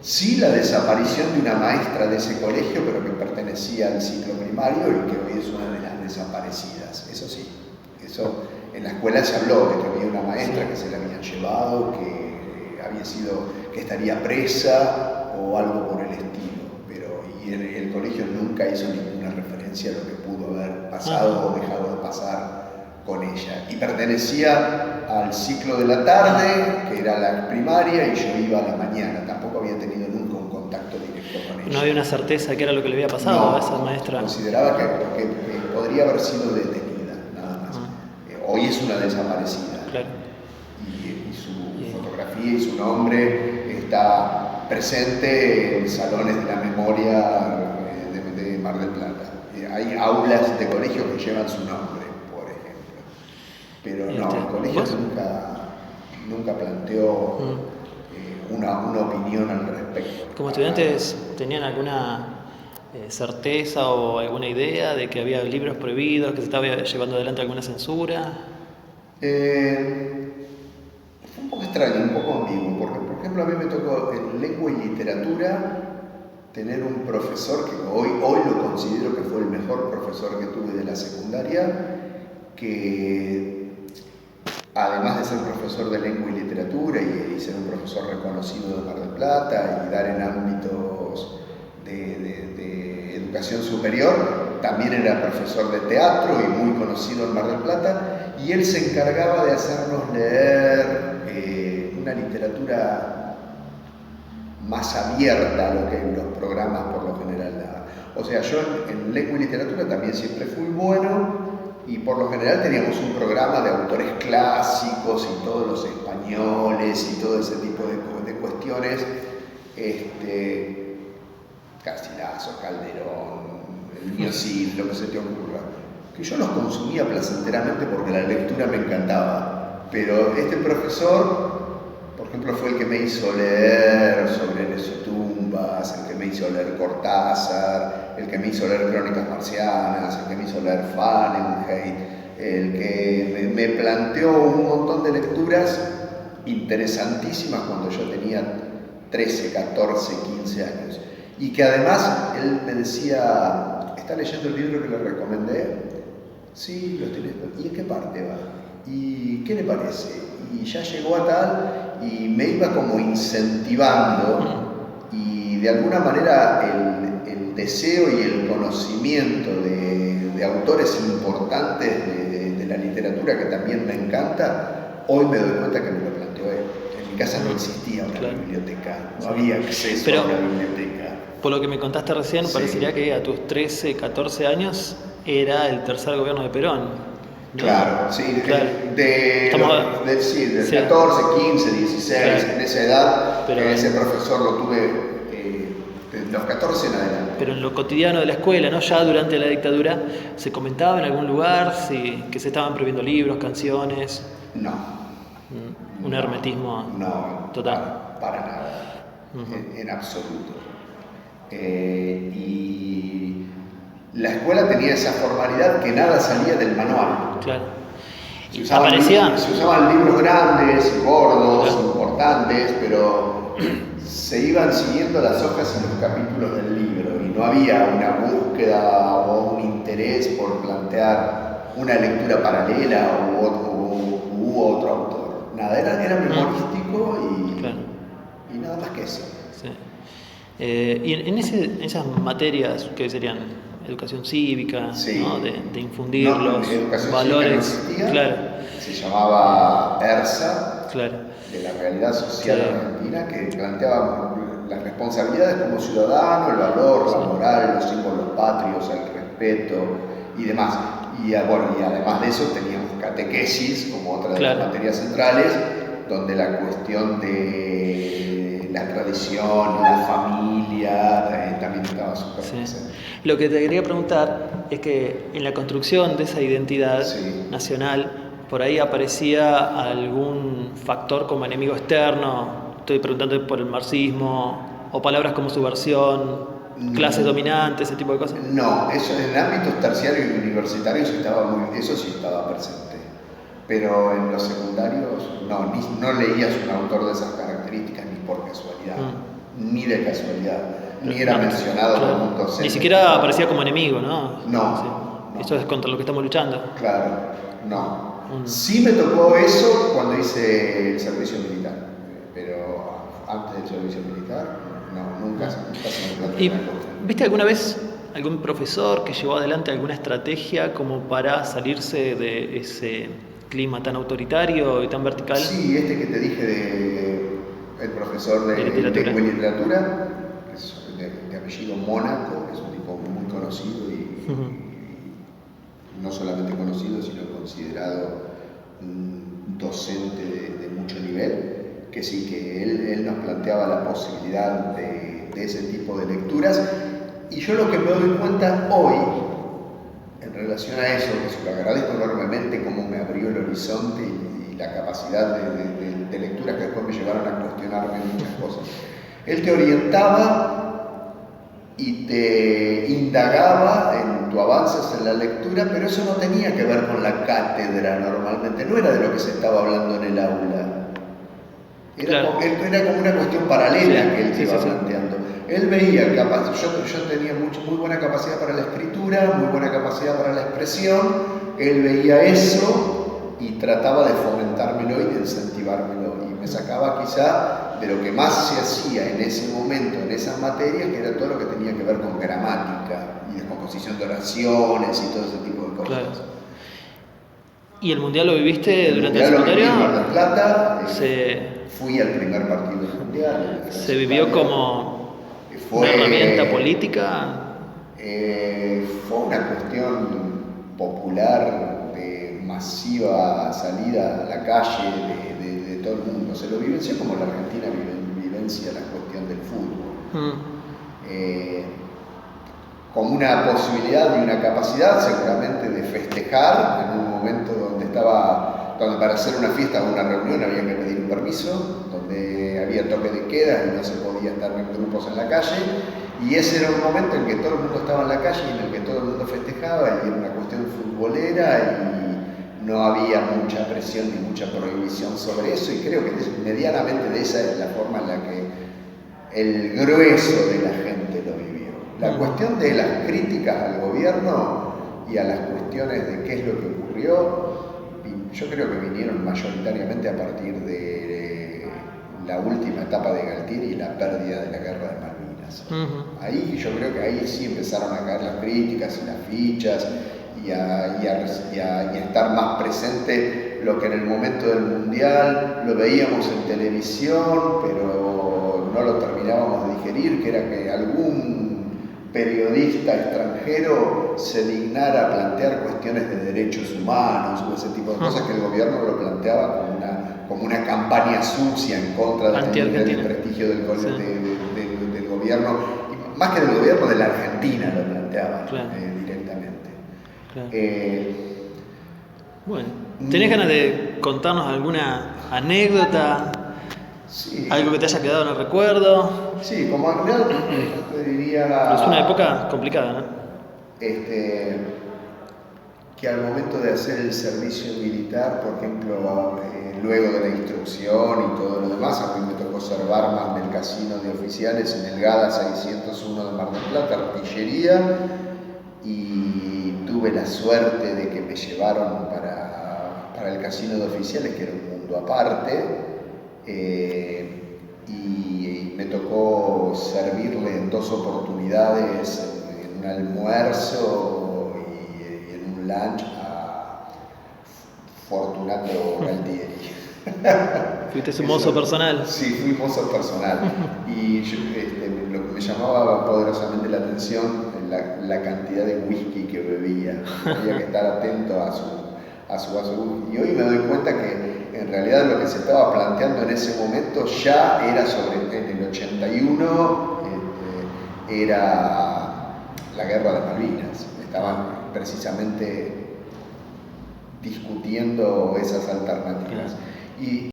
Sí, la desaparición de una maestra de ese colegio, pero que pertenecía al ciclo primario y que hoy es una de las desaparecidas. Eso sí, eso en la escuela se habló de que había una maestra que se la habían llevado, que había sido, que estaría presa o algo por el estilo, pero y el colegio nunca hizo ninguna referencia a lo que pudo haber pasado o dejado de pasar con ella. Y pertenecía al ciclo de la tarde, que era la primaria, y yo iba a la mañana. Tampoco había tenido nunca un contacto directo con ella. ¿No había una certeza de qué era lo que le había pasado a esa maestra? Consideraba que podría haber sido detenida, nada más. Hoy es una desaparecida. Claro. Y su fotografía y su nombre está presente en salones de la memoria de Mar del Plata. Hay aulas de colegios que llevan su nombre, por ejemplo. Pero no, el colegio nunca planteó una opinión al respecto. ¿Como estudiantes tenían alguna certeza o alguna idea de que había libros prohibidos, que se estaba llevando adelante alguna censura? Fue un poco extraño, un poco ambiguo, porque por ejemplo a mí me tocó en lengua y literatura tener un profesor que hoy lo considero que fue el mejor profesor que tuve de la secundaria, que además de ser profesor de lengua y literatura y ser un profesor reconocido de Mar del Plata y dar en ámbitos de educación superior, también era profesor de teatro y muy conocido en Mar del Plata, y él se encargaba de hacernos leer una literatura más abierta a lo que los programas por lo general daban. O sea, yo en lengua y literatura también siempre fui bueno, y por lo general teníamos un programa de autores clásicos y todos los españoles y todo ese tipo de cuestiones, Garcilaso, Calderón, el Niño Cid, lo que se te ocurra, que yo los consumía placenteramente porque la lectura me encantaba. Pero este profesor, por ejemplo, fue el que me hizo leer sobre Tumbas, el que me hizo leer Cortázar, el que me hizo leer Crónicas Marcianas, el que me hizo leer Fahrenheit, el que me planteó un montón de lecturas interesantísimas cuando yo tenía 13, 14, 15 años. Y que además él me decía, ¿está leyendo el libro que le recomendé? Sí, lo estoy leyendo. ¿Y en qué parte va? ¿Y qué le parece? Y ya llegó a tal, y me iba como incentivando, y de alguna manera el deseo y el conocimiento de autores importantes de la literatura, que también me encanta, hoy me doy cuenta que me lo planteó él. En mi casa no existía una biblioteca, no había acceso a una biblioteca. Por lo que me contaste recién, parecería que a tus 13, 14 años era el tercer gobierno de Perón. ¿No? Claro, sí, claro. Del 14, 15, 16, claro. En esa edad, pero ese profesor lo tuve de los 14 en adelante. Pero en lo cotidiano de la escuela, ¿no? Ya durante la dictadura, ¿se comentaba en algún lugar que se estaban prohibiendo libros, canciones? No. Un hermetismo total. Para nada, en absoluto. Y la escuela tenía esa formalidad que nada salía del manual. Claro. Se usaban libros grandes, gordos, importantes, pero se iban siguiendo las hojas y los capítulos del libro, y no había una búsqueda o un interés por plantear una lectura paralela u otro autor. Nada, era memorístico y nada más que eso. Sí. Y en esas materias que serían educación cívica, ¿no? de infundir los valores, existía, se llamaba ERSA, de la realidad social argentina, que planteaba las responsabilidades como ciudadano, el valor, la moral, los símbolos patrios, el respeto y demás. Y además de eso teníamos catequesis como otra de las materias centrales, donde la cuestión de la tradición, la familia, también estaba súper presente. Lo que te quería preguntar es que en la construcción de esa identidad nacional, por ahí aparecía algún factor como enemigo externo. Estoy preguntando por el marxismo, o palabras como subversión, clases dominantes, ese tipo de cosas. No, eso en ámbitos terciarios y universitarios eso sí estaba presente. Pero en los secundarios no leías un autor de esas características ni por casualidad. ni de casualidad, ni era mencionado por un docente. Ni siquiera aparecía como enemigo, ¿no? No, sí. No. Eso es contra lo que estamos luchando. Claro, no. Sí me tocó eso cuando hice el servicio militar, pero antes del servicio militar, no, nunca se me planteó una cosa. ¿Viste alguna vez algún profesor que llevó adelante alguna estrategia como para salirse de ese clima tan autoritario y tan vertical? Sí, este que te dije el profesor de lengua y literatura, que es de apellido Mónaco, que es un tipo muy conocido y no solamente conocido, sino considerado un docente de mucho nivel, que sí, que él nos planteaba la posibilidad de ese tipo de lecturas. Y yo lo que me doy cuenta hoy, en relación a eso, que se lo agradezco enormemente, cómo me abrió el horizonte y la capacidad de lectura que después me llevaron a cuestionarme muchas cosas. Él te orientaba y te indagaba en tu avances en la lectura, pero eso no tenía que ver con la cátedra normalmente, no era de lo que se estaba hablando en el aula. Era como una cuestión paralela que él te iba planteando. Él veía capaz, yo tenía muy buena capacidad para la escritura, muy buena capacidad para la expresión, él veía eso y trataba de fomentármelo y de incentivármelo, y me sacaba quizá de lo que más se hacía en ese momento, en esas materias, que era todo lo que tenía que ver con gramática y descomposición de oraciones y todo ese tipo de cosas. Claro. ¿Y el Mundial lo viviste durante el secundario? En Mar del Plata, fui al primer partido del Mundial. ¿Se vivió como una herramienta política? Fue una cuestión popular de masiva salida a la calle de todo el mundo. Se lo vivenció como la Argentina vivencia la cuestión del fútbol. Como una posibilidad y una capacidad seguramente de festejar en un momento donde para hacer una fiesta o una reunión había que pedir un permiso, donde había toque de queda y no se podía estar en grupos en la calle, y ese era un momento en que todo el mundo estaba en la calle y en el que todo el mundo festejaba, y era una cuestión futbolera y no había mucha presión ni mucha prohibición sobre eso, y creo que medianamente de esa es la forma en la que el grueso de la gente lo vivió. La cuestión de las críticas al gobierno y a las cuestiones de qué es lo que ocurrió, yo creo que vinieron mayoritariamente a partir de la última etapa de Galtieri y la pérdida de la guerra de Malvinas. Ahí yo creo que ahí sí empezaron a caer las críticas y las fichas y a estar más presente lo que en el momento del Mundial lo veíamos en televisión, pero no lo terminábamos de digerir, que era que algún periodista extranjero se dignara a plantear cuestiones de derechos humanos o ese tipo de cosas, que el gobierno lo planteaba como una campaña sucia en contra del prestigio del gobierno, y más que del gobierno, de la Argentina lo planteaba directamente. Bueno, ¿tenés ganas de contarnos alguna anécdota? Sí. ¿Algo que te haya quedado en el recuerdo? Sí, como anécdota te diría... Pero es una época complicada, ¿no? Que al momento de hacer el servicio militar, por ejemplo, luego de la instrucción y todo lo demás, a mí me tocó ser barman del casino de oficiales en el GADA 601 de Mar del Plata, artillería, y tuve la suerte de que me llevaron para el casino de oficiales, que era un mundo aparte. Y me tocó servirle en 2 oportunidades, en un almuerzo y en un lunch, a Fortunato Galtieri. ¿Fuiste su mozo personal? Sí, fui mozo personal. Y lo que me llamaba poderosamente la atención es la cantidad de whisky que bebía. Había que estar atento a su. Y hoy me doy cuenta que en realidad lo que se estaba planteando en ese momento ya era en el 81, era la guerra de Malvinas. Estaban precisamente discutiendo esas alternativas. Y